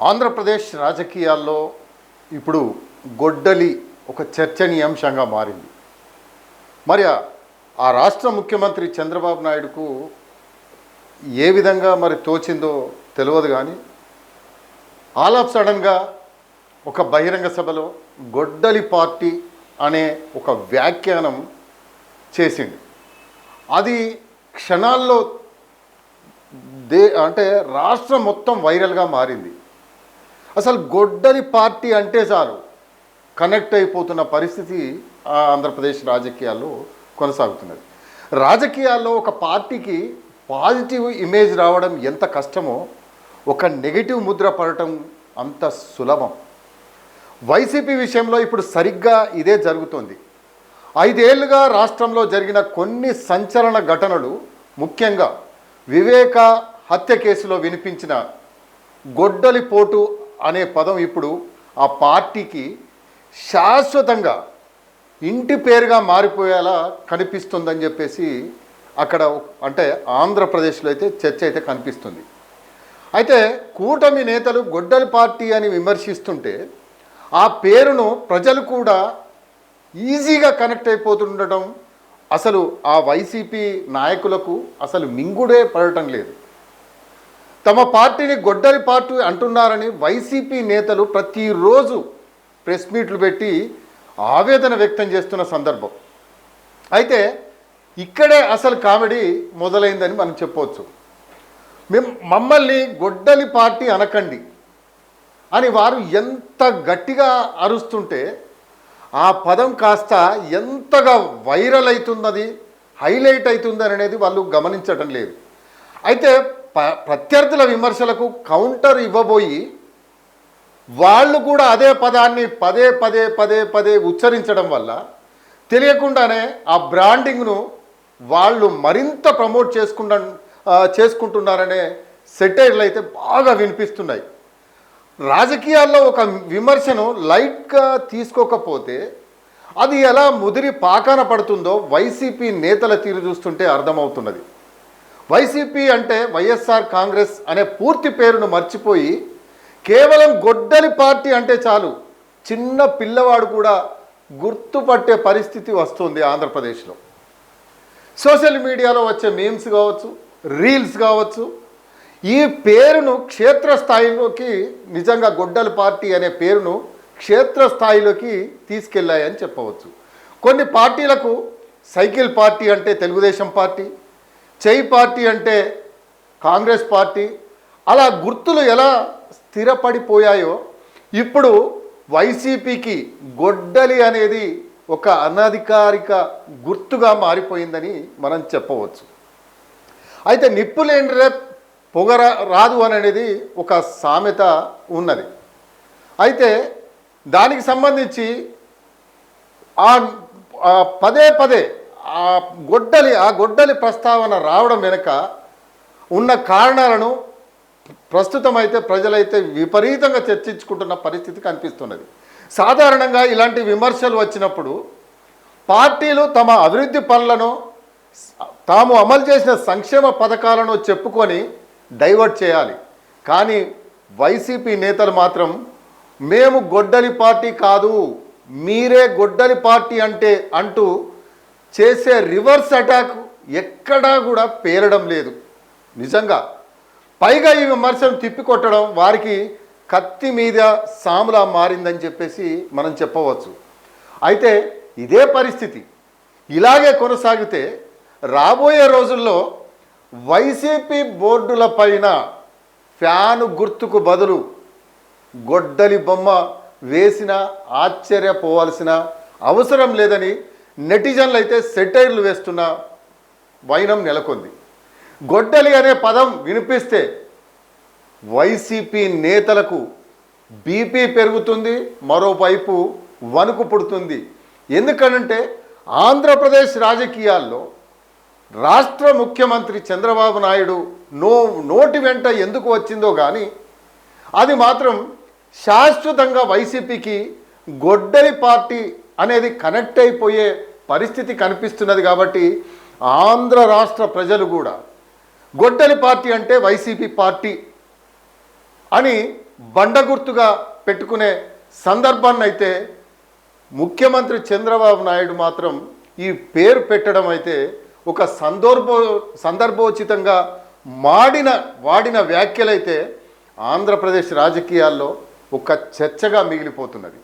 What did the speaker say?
ఆంధ్రప్రదేశ్ రాజకీయాల్లో ఇప్పుడు గొడ్డలి ఒక చర్చనీయాంశంగా మారింది. మరి ఆ రాష్ట్ర ముఖ్యమంత్రి చంద్రబాబు నాయుడుకు ఏ విధంగా మరి తోచిందో తెలియదు, కానీ ఆల్ ఆఫ్ సడన్గా ఒక బహిరంగ సభలో గొడ్డలి పార్టీ అనే ఒక వ్యాఖ్యానం చేసింది. అది క్షణాల్లో అంటే రాష్ట్రం మొత్తం వైరల్గా మారింది. అసలు గొడ్డలి పార్టీ అంటే చాలు కనెక్ట్ అయిపోతున్న పరిస్థితి ఆంధ్రప్రదేశ్ రాజకీయాల్లో కొనసాగుతున్నది. రాజకీయాల్లో ఒక పార్టీకి పాజిటివ్ ఇమేజ్ రావడం ఎంత కష్టమో ఒక నెగిటివ్ ముద్ర పడటం అంత సులభం. వైసీపీ విషయంలో ఇప్పుడు సరిగ్గా ఇదే జరుగుతోంది. 5 ఏళ్లుగా రాష్ట్రంలో జరిగిన కొన్ని సంచలన ఘటనలు, ముఖ్యంగా వివేక హత్య కేసులో వినిపించిన గొడ్డలి పోటు అనే పదం ఇప్పుడు ఆ పార్టీకి శాశ్వతంగా ఇంటి పేరుగా మారిపోయేలా కనిపిస్తుందని చెప్పేసి అక్కడ అంటే ఆంధ్రప్రదేశ్లో అయితే చర్చ అయితే కనిపిస్తుంది. అయితే కూటమి నేతలు గొడ్డలి పార్టీ అని విమర్శిస్తుంటే ఆ పేరును ప్రజలు కూడా ఈజీగా కనెక్ట్ అయిపోతుండటం అసలు ఆ వైసీపీ నాయకులకు అసలు మింగుడే పడటం లేదు. తమ పార్టీని గొడ్డలి పార్టీ అంటున్నారని వైసీపీ నేతలు ప్రతిరోజు ప్రెస్ మీట్లు పెట్టి ఆవేదన వ్యక్తం చేస్తున్న సందర్భం. అయితే ఇక్కడే అసలు కామెడీ మొదలైందని మనం చెప్పవచ్చు. మమ్మల్ని గొడ్డలి పార్టీ అనకండి అని వారు ఎంత గట్టిగా అరుస్తుంటే ఆ పదం కాస్త ఎంతగా వైరల్ అవుతున్నది, హైలైట్ అవుతుందని అనేది వాళ్ళు గమనించడం లేదు. అయితే ప్రత్యర్థుల విమర్శలకు కౌంటర్ ఇవ్వబోయి వాళ్ళు కూడా అదే పదాన్ని పదే పదే పదే పదే ఉచ్చరించడం వల్ల తెలియకుండానే ఆ బ్రాండింగ్ను వాళ్ళు మరింత ప్రమోట్ చేసుకుంటున్నారనే సెటైర్లు అయితే బాగా వినిపిస్తున్నాయి. రాజకీయాల్లో ఒక విమర్శను లైట్గా తీసుకోకపోతే అది ఎలా ముదిరి పాకాన పడుతుందో వైసీపీ నేతల తీరు చూస్తుంటే అర్థమవుతున్నది. వైసీపీ అంటే వైఎస్ఆర్ కాంగ్రెస్ అనే పూర్తి పేరును మర్చిపోయి కేవలం గొడ్డలి పార్టీ అంటే చాలు చిన్న పిల్లవాడు కూడా గుర్తుపట్టే పరిస్థితి వస్తుంది ఆంధ్రప్రదేశ్లో. సోషల్ మీడియాలో వచ్చే మీమ్స్ కావచ్చు, రీల్స్ కావచ్చు, ఈ పేరును క్షేత్రస్థాయిలోకి నిజంగా గొడ్డలి పార్టీ అనే పేరును క్షేత్రస్థాయిలోకి తీసుకెళ్ళాయని చెప్పవచ్చు. కొన్ని పార్టీలకు సైకిల్ పార్టీ అంటే తెలుగుదేశం పార్టీ, చెయ్యి పార్టీ అంటే కాంగ్రెస్ పార్టీ, అలా గుర్తులు ఎలా స్థిరపడిపోయాయో ఇప్పుడు వైసీపీకి గొడ్డలి అనేది ఒక అనధికారిక గుర్తుగా మారిపోయిందని మనం చెప్పవచ్చు. అయితే నిప్పు లేని రేపు పొగ రాదు అనేది ఒక సామెత ఉన్నది. అయితే దానికి సంబంధించి పదే పదే ఆ గొడ్డలి ప్రస్తావన రావడం వెనుక ఉన్న కారణాలను ప్రస్తుతం అయితే ప్రజలైతే విపరీతంగా చర్చించుకుంటున్న పరిస్థితి కనిపిస్తున్నది. సాధారణంగా ఇలాంటి విమర్శలు వచ్చినప్పుడు పార్టీలు తమ అభివృద్ధి పనులను, తాము అమలు చేసిన సంక్షేమ పథకాలను చెప్పుకొని డైవర్ట్ చేయాలి. కానీ వైసీపీ నేతలు మాత్రం మేము గొడ్డలి పార్టీ కాదు, మీరే గొడ్డలి పార్టీ అంటూ చేసే రివర్స్ అటాక్ ఎక్కడా కూడా పేరడం లేదు. నిజంగా పైగా ఈ విమర్శను తిప్పికొట్టడం వారికి కత్తి మీద సాములా మారిందని చెప్పేసి మనం చెప్పవచ్చు. అయితే ఇదే పరిస్థితి ఇలాగే కొనసాగితే రాబోయే రోజుల్లో వైసీపీ బోర్డుల పైన ఫ్యాను గుర్తుకు బదులు గొడ్డలి బొమ్మ వేసినా ఆశ్చర్యపోవాల్సిన అవసరం లేదని నెటిజన్లు అయితే సెటైర్లు వేస్తున్న వైనం నెలకొంది. గొడ్డలి అనే పదం వినిపిస్తే వైసీపీ నేతలకు బీపీ పెరుగుతుంది, మరోవైపు వణుకు పుడుతుంది. ఎందుకనంటే ఆంధ్రప్రదేశ్ రాజకీయాల్లో రాష్ట్ర ముఖ్యమంత్రి చంద్రబాబు నాయుడు నోటి వెంట ఎందుకు వచ్చిందో కానీ అది మాత్రం శాశ్వతంగా వైసీపీకి గొడ్డలి పార్టీ అనేది కనెక్ట్ అయిపోయే పరిస్థితి కనిపిస్తున్నది. కాబట్టి ఆంధ్ర రాష్ట్ర ప్రజలు కూడా గొడ్డలి పార్టీ అంటే వైసీపీ పార్టీ అని బండ గుర్తుగా పెట్టుకునే సందర్భాన్ని అయితే ముఖ్యమంత్రి చంద్రబాబు నాయుడు మాత్రం ఈ పేరు పెట్టడం అయితే ఒక సందర్భోచితంగా వాడిన వ్యాఖ్యలైతే ఆంధ్రప్రదేశ్ రాజకీయాల్లో ఒక చర్చగా మిగిలిపోతున్నది.